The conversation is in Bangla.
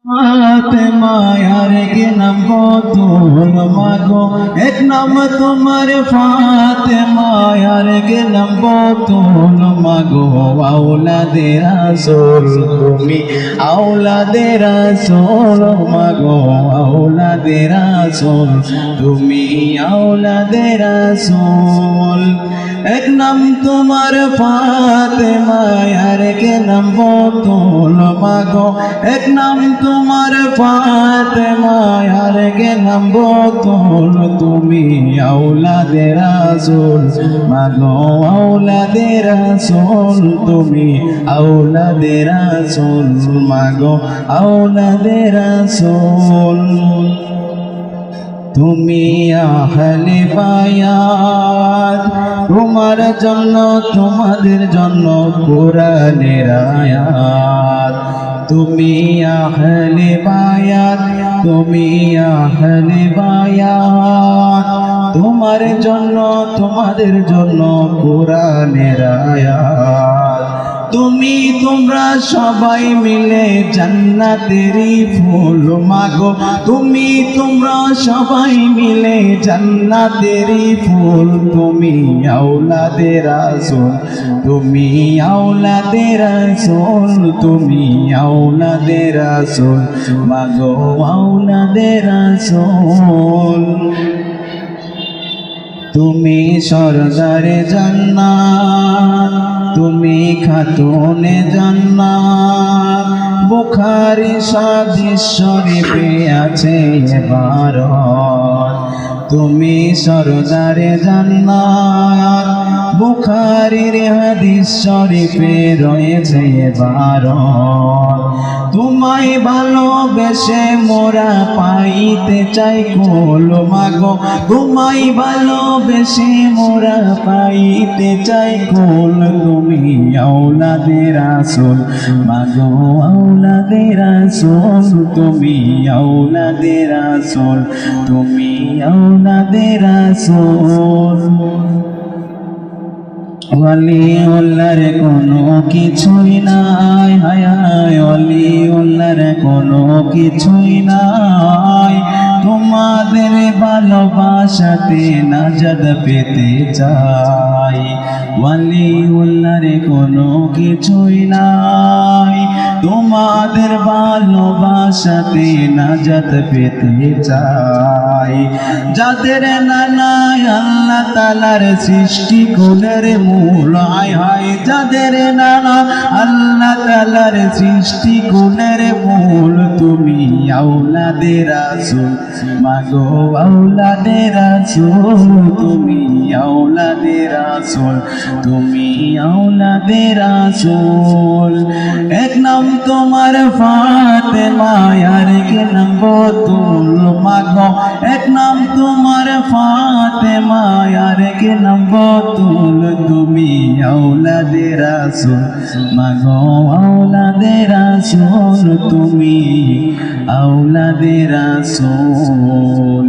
মায়ার কে নাম বতুল মাগো এক নাম তোমার ফাতেমায়ার কে নাম বতুল মাগো আওলাদে রাসূল তুমি আওলাদে রাসূল মাগো আওলাদে রাসূল তুমি আওলাদে রাসূল এক নাম তোমার ফাতেমায়ার কে নাম বতুল মাগো এক নাম তোমার ফাতেমায়ার কে নাম বতুল তুমি আওলাদে রাসূল মাগো আওলাদে রাসূল তুমি আওলাদে রাসূল মাগো আওলাদে রাসূল তুমি আহলে বায়াত তোমার জন্য তোমাদের জন্য কোরআনের আয়াত তুমি আহলে বায়াত তুমি আহলে বায়াত তোমার জন্য তোমাদের জন্য কোরআনের আয়াত তুমি তোমরা সবাই মিলে জান্নাতেরই ফুল মাগো তুমি তোমরা সবাই মিলে জান্নাতেরই ফুল তুমি আওলাদে রাসূল তুমি আওলাদে রাসূল তুমি আওলাদে রাসূল মাগো আওলাদে রাসূল তুমি সরদারে জান্নাত তুমি খাতুনে জান্নাত বুখারী হাদিস শরীফে আছে ইবারত তুমি সরদারে জান্নাত বুখারীর হাদিস শরীফে রয়েছে ইবারত তোমায় ভালোবেসে মোরা পাইতে চাই কুল মাগো তোমায় ভালোবেসে মোরা পাইতে চাই কুল তুমি আওলাদে রাসূল মাগো আওলাদে রাসূল তুমি আওলাদে রাসূল তুমি আওলাদে রাসূল ওয়ালিউল্লাহর কোনো কিছুই নাই হায় হায় ওয়ালিউল্লাহর কোনো কিছুই নাই তোমাদের ভালোবাসাতে নাজাত পেতে চাই ওয়ালিউল্লাহর কোনো কিছুই নাই তোমাদের ভালোবাসাতে নাজাত পেতে চাই যাদের নানায় আল্লাহ তাআলার সৃষ্টি কুলের মূল হায় হায় যাদের নানা আল্লাহ তাআলার সৃষ্টি কুলের মূল তুমি আওলাদে রাসূল মাগো আওলাদে রাসূল তুমি আওলাদে রাসূল তুমি আওলাদে রাসূল এক নাম তোমার ফাতেমায়ার কে নাম বতুল মাগো এক নাম তোমার ফাতেমায়ার কে নাম বতুল তুমি আওলাদে রাসূল মাগো আওলাদে রাসূল তুমি আওলাদে রাসূল